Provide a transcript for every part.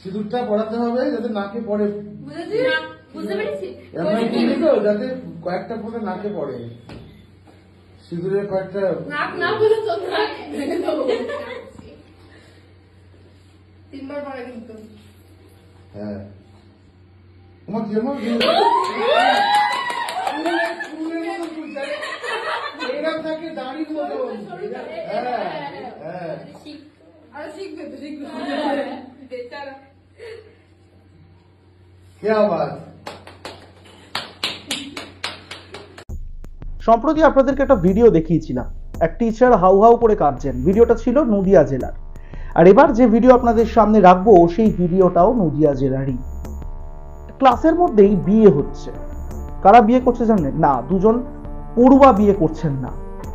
সিঁদুরটা পড়াতে হবে যাতে নাকে পড়ে, বুঝতে পেরেছি তো যাতে কয়েকটা ফোঁটা নাকে পড়ে, সিঁদুরের কয়েকটা তিনবার পরে কিন্তু। হ্যাঁ তোমার যেমন এরকম থাকে দাঁড়ির মতো। হ্যাঁ হ্যাঁ আর শিখবে তো শিখবে বেচারা क्या बात। সম্প্রতি আপনাদেরকে একটা ভিডিও দেখিয়েছিলাম, এক টিচার হাউ হাউ করে কাঁদছেন। ভিডিওটা ছিল নদিয়া জেলার। আর এবার যে ভিডিও আপনাদের সামনে রাখবো সেই ভিডিওটাও নদিয়া জেলারই। ক্লাসের মধ্যেই বিয়ে হচ্ছে। কারা বিয়ে করছে জানেন? না, দুজন পড়ুয়া বিয়ে করছেন না,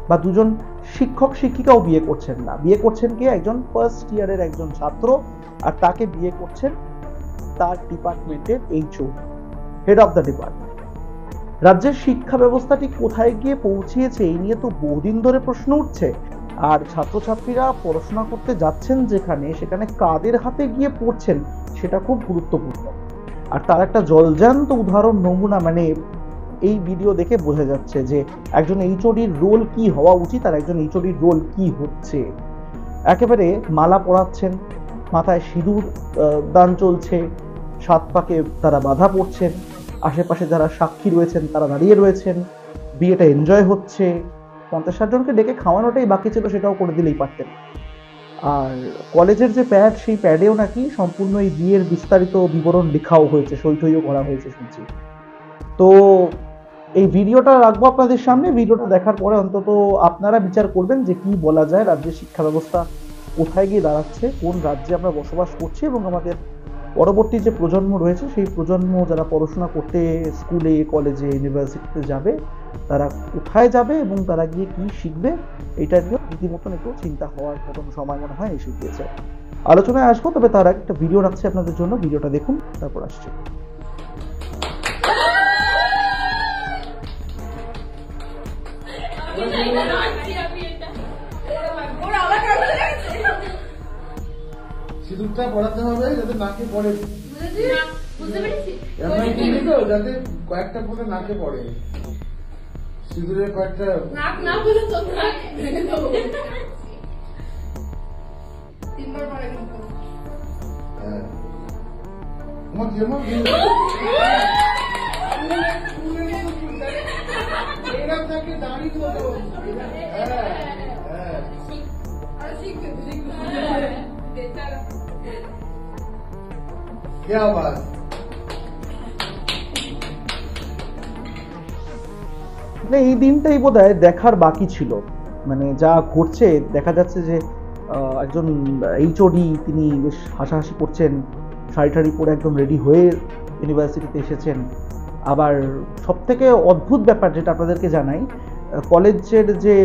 বা দুজন শিক্ষক শিক্ষিকাও বিয়ে করছেন না। বিয়ে করছেন কে? একজন ফার্স্ট ইয়ারের একজন ছাত্র, আর তাকে বিয়ে করছেন তার ডিপার্টমেন্টের HO, head of the department. রাজ্যের শিক্ষা ব্যবস্থাটি কোথায় গিয়ে পৌঁছিয়েছে এই নিয়ে তো বহুদিন ধরে প্রশ্ন উঠছে। আর ছাত্রছাত্রীরা পড়াশোনা করতে যাচ্ছেন যেখানে, সেখানে কাদের হাতে গিয়ে পড়ছেন সেটা খুব গুরুত্বপূর্ণ। আর তার একটা জলজান্ত উদাহরণ, নমুনা, মানে এই ভিডিও দেখে বোঝা যাচ্ছে যে একজন এইচওডির রোল কি হওয়া উচিত আর একজন এইচওডির রোল কি হচ্ছে। একেবারে মালা পরাচ্ছেন, মাথায় সিঁদুর দান চলছে, সাত পাকে তারা বাধা পড়ছেন, আশেপাশে যারা সাক্ষী রয়েছেন তারা দাঁড়িয়ে রয়েছেন, বিয়েটা এনজয় হচ্ছে। 50-60 জনকে ডেকে খাওয়ানোটাই বাকি ছিল, সেটাও করে দিলেই পারতেন। আর কলেজের যে প্যাড, সেই প্যাডেও নাকি সম্পূর্ণ এই বিয়ের বিস্তারিত বিবরণ লেখাও হয়েছে, সইটইও করা হয়েছে শুনছি। তো এই ভিডিওটা রাখবো আপনাদের সামনে। ভিডিওটা দেখার পরে অন্তত আপনারা বিচার করবেন যে কি বলা যায়, রাজ্যের শিক্ষা ব্যবস্থা কোথায় গিয়ে দাঁড়াচ্ছে, কোন রাজ্যে আমরা বসবাস করছি, এবং আমাদের পরবর্তী যে প্রজন্ম রয়েছে সেই প্রজন্ম যারা পড়াশোনা করতে স্কুলে, কলেজে, ইউনিভার্সিটিতে যাবে, তারা কোথায় যাবে এবং তারা গিয়ে কি শিখবে, এটা নিয়ে রীতিমতন একটু চিন্তা হওয়ার মতন সময় মনে হয় এসে গিয়েছে। আলোচনায় আসবো, তবে তার আগে একটা ভিডিও রাখছি আপনাদের জন্য। ভিডিওটা দেখুন, তারপর আসছি। সিঁদুরটা পড়াতে হবে যাতে নাকে পড়ে, বুঝতে পেরেছি তো যাতে কয়েকটা ফোঁটা নাকে পড়ে, সিঁদুরের কয়েকটা তিনবার পরে কিন্তু। হ্যাঁ তোমার যেমন এরকম থাকে দাঁড়ির মতো। হ্যাঁ হ্যাঁ আর শিখবে তো শিখবে বেচারা क्या बात। মানে এই দিনটাই বোধহয় দেখার বাকি ছিল। মানে যা ঘটছে, দেখা যাচ্ছে যে একজন এইচওডি তিনি বেশ হাসাহাসি করছেন, শাড়ি টাড়ি পরে একদম রেডি হয়ে ইউনিভার্সিটিতে এসেছেন। আবার সব থেকে অদ্ভুত ব্যাপার যেটা আপনাদেরকে জানাই, কলেজের যে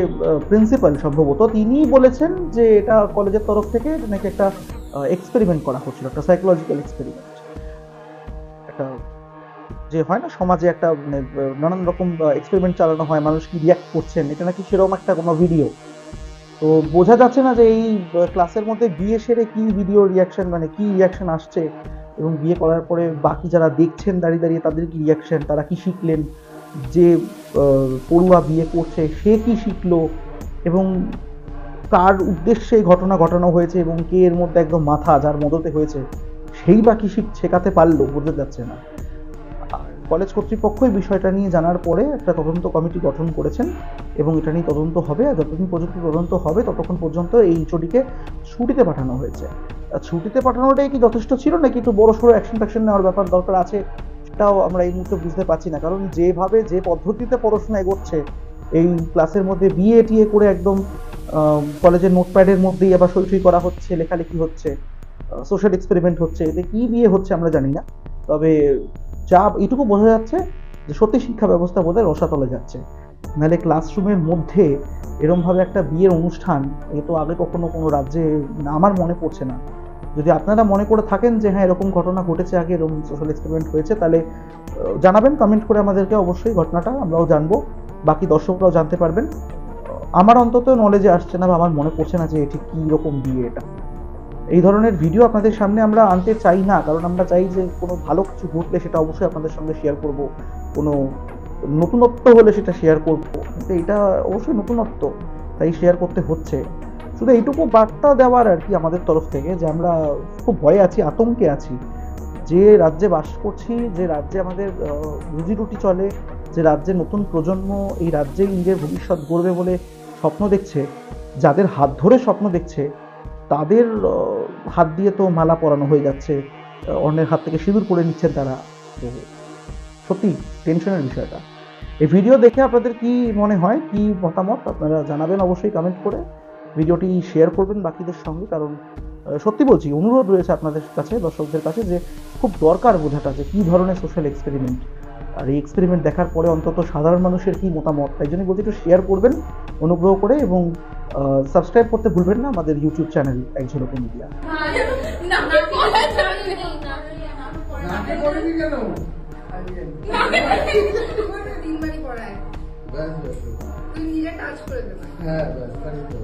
প্রিন্সিপাল সম্ভবত তিনি বলেছেন যে এটা কলেজের তরফ থেকে নাকি একটা এক্সপেরিমেন্ট করা হচ্ছিল, একটা সাইকোলজিক্যাল এক্সপেরিমেন্ট। একটা যে হয় না সমাজে একটা নানান রকম এক্সপেরিমেন্ট চালানো হয়, মানুষ কি রিয়াক্ট করছেন, এটা নাকি সেরকম একটা কোনো ভিডিও। তো বোঝা যাচ্ছে না যে এই ক্লাসের মধ্যে বিয়ে সেরে কি ভিডিও রিয়াকশন, মানে কি রিয়াকশন আসছে, এবং বিয়ে করার পরে বাকি যারা দেখছেন দাঁড়িয়ে দাঁড়িয়ে তাদের কি রিয়াকশন, তারা কি শিখলেন, যে পড়ুয়া বিয়ে করছে সে কি শিখলো, এবং কার উদ্দেশ্যে এই ঘটনা ঘটানো হয়েছে, এবং কে এর মধ্যে একদম মাথা, যার মদতে হয়েছে সেই বা কি শেখাতে পারলো, বোঝা যাচ্ছে না। কলেজ কর্তৃপক্ষ এই বিষয়টা নিয়ে জানার পরে একটা তদন্ত কমিটি গঠন করেছেন, এবং এটা নিয়ে তদন্ত হবে। আর যতদিন পর্যন্ত তদন্ত হবে ততক্ষণ পর্যন্ত এই এইচওডিকে ছুটিতে পাঠানো হয়েছে। ছুটিতে পাঠানোটাই কি যথেষ্ট ছিল, নাকি একটু বড় সড়ো অ্যাকশন ট্যাকশন নেওয়ার ব্যাপার দরকার আছে, সেটাও আমরা এই মুহূর্তে বুঝতে পারছি না। কারণ যেভাবে যে পদ্ধতিতে পড়াশোনা এগোচ্ছে, এই ক্লাসের মধ্যে বিয়ে টিয়ে করে একদম কলেজের নোটপ্যাডের মধ্যেই আবার সই করা হচ্ছে, লেখালেখি হচ্ছে, সোশ্যাল এক্সপেরিমেন্ট হচ্ছে, এতে কি বিয়ে হচ্ছে আমরা জানি না। তবে যা এইটুকু বোঝা যাচ্ছে যে সত্যি শিক্ষা ব্যবস্থা বোধহয় রসাতলে যাচ্ছে। নাহলে ক্লাসরুমের মধ্যে এরমভাবে একটা বিয়ের অনুষ্ঠান, এ তো আগে কখনো কোনো রাজ্যে আমার মনে পড়ছে না। যদি আপনারা মনে করে থাকেন যে হ্যাঁ এরকম ঘটনা ঘটেছে আগে, এরকম সোশ্যাল এক্সপেরিমেন্ট হয়েছে, তাহলে জানাবেন কমেন্ট করে আমাদেরকে, অবশ্যই ঘটনাটা আমরাও জানবো, বাকি দর্শকরাও জানতে পারবেন। আমার অন্তত নলেজে আসছে না বা আমার মনে পড়ছে না যে এটি কী রকম বিয়ে এটা। এই ধরনের ভিডিও আপনাদের সামনে আমরা আনতে চাই না, কারণ আমরা চাই যে কোনো ভালো কিছু ঘটলে সেটা অবশ্যই আপনাদের সঙ্গে শেয়ার করব, কোনো নতুনত্ব হলে সেটা শেয়ার করব, কিন্তু এটা অবশ্যই নতুনত্ব, তাই শেয়ার করতে হচ্ছে। শুধু এইটুকু বার্তা দেওয়ার আর কি আমাদের তরফ থেকে, যে আমরা খুব ভয়ে আছি, আতঙ্কে আছি। যে রাজ্যে বাস করছি, যে রাজ্যে আমাদের রুজি রুটি চলে, যে রাজ্যে নতুন প্রজন্ম এই রাজ্যে নিজের ভবিষ্যৎ গড়বে বলে স্বপ্ন দেখছে, যাদের হাত ধরে স্বপ্ন দেখছে, তাদের হাত দিয়ে তো মালা পরানো হয়ে যাচ্ছে, অন্যের হাত থেকে সিঁদুর পরে নিচ্ছেন তারা। তো সত্যি টেনশনের বিষয়টা। এই ভিডিও দেখে আপনাদের কি মনে হয়, কি মতামত আপনারা জানাবেন অবশ্যই কমেন্ট করে। ভিডিওটি শেয়ার করবেন বাকিদের সঙ্গে, কারণ সত্যি বলছি, অনুরোধ রয়েছে আপনাদের কাছে, দর্শকদের কাছে, যে খুব দরকার বোঝাটা যে কী ধরনের সোশ্যাল এক্সপেরিমেন্ট, আর এই এক্সপেরিমেন্ট দেখার পরে অন্তত সাধারণ মানুষের কী মতামত, তাই জন্যই বলছি একটু শেয়ার করবেন অনুগ্রহ করে, এবং সাবস্ক্রাইব করতে ভুলবেন না আমাদের ইউটিউব চ্যানেল এক ঝলক মিডিয়া। নাকে পড়েনি কেন? তিনবারই পড়ায়, ব্যাস ব্যাস। তুই নিজে টাচ করে দেবে। হ্যাঁ ব্যাস, তাই তো।